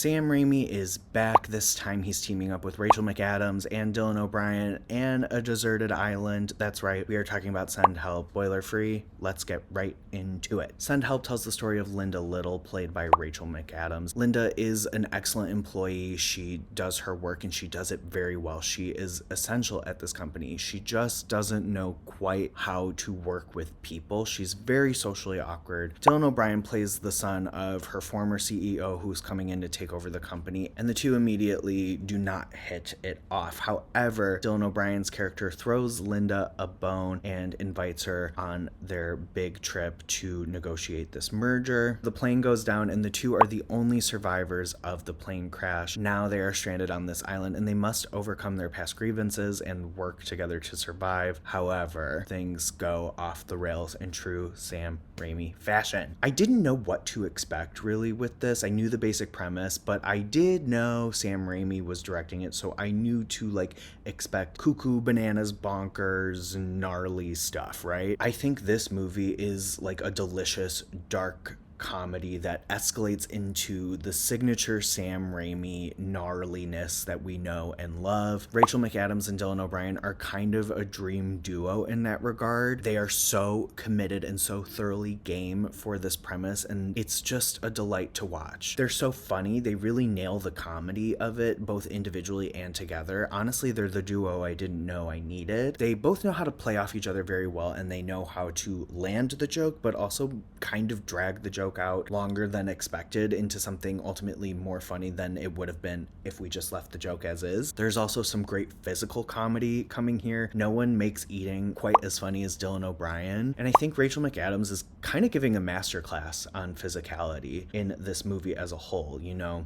Sam Raimi is back. This time he's teaming up with Rachel McAdams and Dylan O'Brien and a deserted island. That's right, we are talking about Send Help. Spoiler free, let's get right into it. Send Help tells the story of Linda Little, played by Rachel McAdams. Linda is an excellent employee. She does her work and she does it very well. She is essential at this company. She just doesn't know quite how to work with people. She's very socially awkward. Dylan O'Brien plays the son of her former CEO who's coming in to take over the company, and the two immediately do not hit it off. However, Dylan O'Brien's character throws Linda a bone and invites her on their big trip to negotiate this merger. The plane goes down and the two are the only survivors of the plane crash. Now they are stranded on this island and they must overcome their past grievances and work together to survive. However, things go off the rails in true Sam Raimi fashion. I didn't know what to expect really with this. I knew the basic premise, but I did know Sam Raimi was directing it, so I knew to expect cuckoo, bananas, bonkers, gnarly stuff, right? I think this movie is a delicious, dark comedy that escalates into the signature Sam Raimi gnarliness that we know and love. Rachel McAdams and Dylan O'Brien are kind of a dream duo in that regard. They are so committed and so thoroughly game for this premise, and it's just a delight to watch. They're so funny. They really nail the comedy of it, both individually and together. Honestly, they're the duo I didn't know I needed. They both know how to play off each other very well, and they know how to land the joke, but also kind of drag the joke out longer than expected into something ultimately more funny than it would have been if we just left the joke as is. There's also some great physical comedy coming here. No one makes eating quite as funny as Dylan O'Brien, and I think Rachel McAdams is kind of giving a masterclass on physicality in this movie as a whole.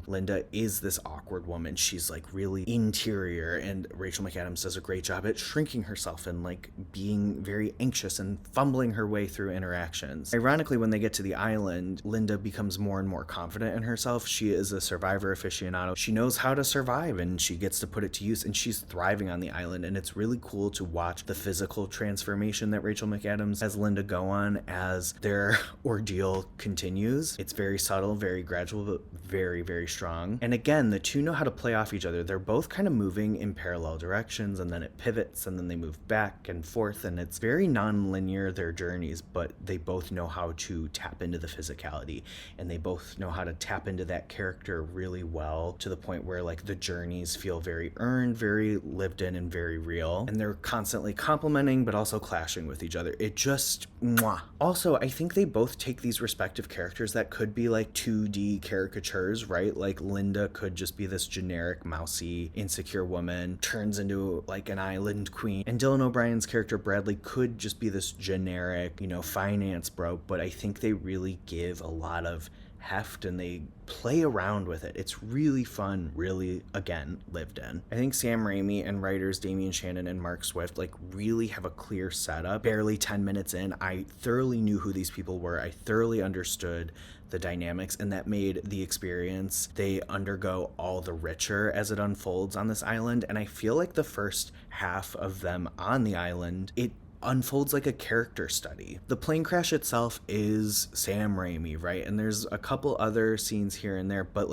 Linda is this awkward woman. She's really interior, and Rachel McAdams does a great job at shrinking herself and being very anxious and fumbling her way through interactions. Ironically, when they get to the island, Linda becomes more and more confident in herself. She is a survivor aficionado. She knows how to survive and she gets to put it to use, and she's thriving on the island, and it's really cool to watch the physical transformation that Rachel McAdams has Linda go on as their ordeal continues. It's very subtle, very gradual, but very, very strong. And again, the two know how to play off each other. They're both kind of moving in parallel directions, and then it pivots, and then they move back and forth, and it's very non-linear, their journeys, but they both know how to tap into the physicality, and they both know how to tap into that character really well, to the point where the journeys feel very earned, very lived in, and very real, and they're constantly complimenting but also clashing with each other. It just mwah. Also, I think they both take these respective characters that could be 2D caricatures, right? Linda could just be this generic mousy insecure woman, turns into an island queen, and Dylan O'Brien's character Bradley could just be this generic finance bro, but I think they really give a lot of heft and they play around with it. It's really fun, really, again, lived in. I think Sam Raimi and writers Damian Shannon and Mark Swift really have a clear setup. Barely 10 minutes in, I thoroughly knew who these people were. I thoroughly understood the dynamics, and that made the experience they undergo all the richer as it unfolds on this island. And I feel the first half of them on the island, it unfolds like a character study. The plane crash itself is Sam Raimi, right? And there's a couple other scenes here and there, but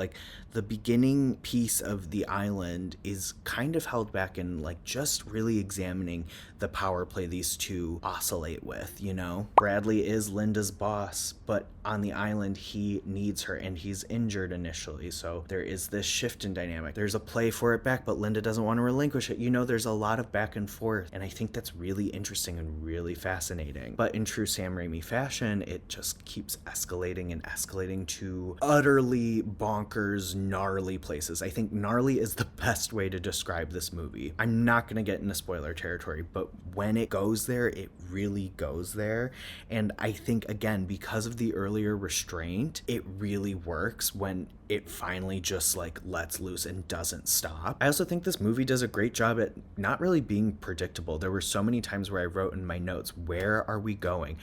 the beginning piece of the island is kind of held back in just really examining the power play these two oscillate with, Bradley is Linda's boss, but on the island he needs her and he's injured initially, so there is this shift in dynamic. There's a play for it back, but Linda doesn't want to relinquish it. There's a lot of back and forth, and I think that's really interesting and really fascinating. But in true Sam Raimi fashion, it just keeps escalating and escalating to utterly bonkers, gnarly places. I think gnarly is the best way to describe this movie. I'm not going to get into spoiler territory, but when it goes there, it really goes there. And I think, again, because of the earlier restraint, it really works when it finally just lets loose and doesn't stop. I also think this movie does a great job at not really being predictable. There were so many times where I wrote in my notes, where are we going?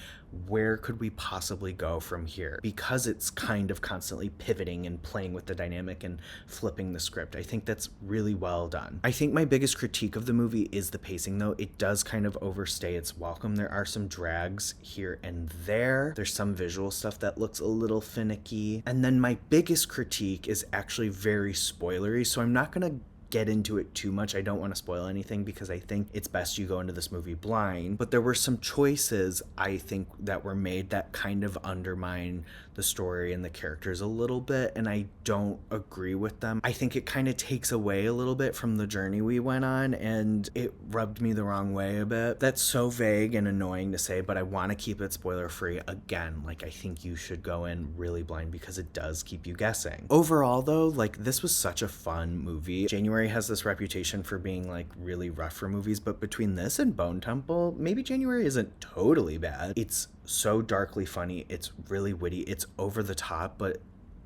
where could we possibly go from here? Because it's kind of constantly pivoting and playing with the dynamic and flipping the script. I think that's really well done. I think my biggest critique of the movie is the pacing, though. It does kind of overstay its welcome. There are some drags here and there. There's some visual stuff that looks a little finicky. And then my biggest critique is actually very spoilery, so I'm not gonna get into it too much. I don't want to spoil anything because I think it's best you go into this movie blind. But there were some choices I think that were made that kind of undermine the story and the characters a little bit, and I don't agree with them. I think it kind of takes away a little bit from the journey we went on, and it rubbed me the wrong way a bit. That's so vague and annoying to say, but I want to keep it spoiler free. Again, like, I think you should go in really blind because it does keep you guessing. Overall though, like, this was such a fun movie. January has this reputation for being like really rough for movies, but between this and Bone Temple, maybe January isn't totally bad. It's so darkly funny, it's really witty, it's over the top, but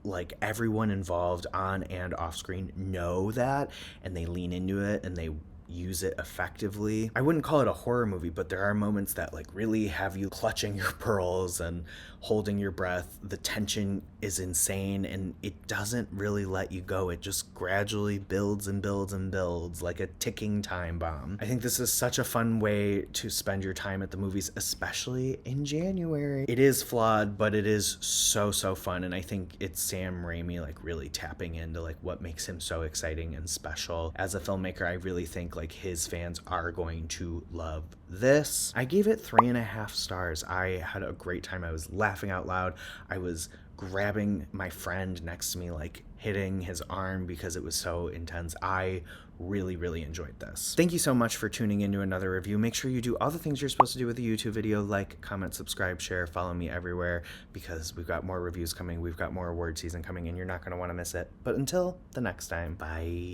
like everyone involved on and off screen know that, and they lean into it and they use it effectively. I wouldn't call it a horror movie, but there are moments that like really have you clutching your pearls and holding your breath. The tension is insane and it doesn't really let you go. It just gradually builds and builds and builds like a ticking time bomb. I think this is such a fun way to spend your time at the movies, especially in January. It is flawed, but it is so fun, and I think it's Sam Raimi like really tapping into like what makes him so exciting and special as a filmmaker. I really think like his fans are going to love this. I gave it 3.5 stars. I had a great time. I was laughing out loud. I was grabbing my friend next to me, like hitting his arm because it was so intense. I really enjoyed this. Thank you so much for tuning into another review. Make sure you do all the things you're supposed to do with a YouTube video: like, comment, subscribe, share, follow me everywhere, because we've got more reviews coming. We've got more award season coming and you're not going to want to miss it. But until the next time, bye.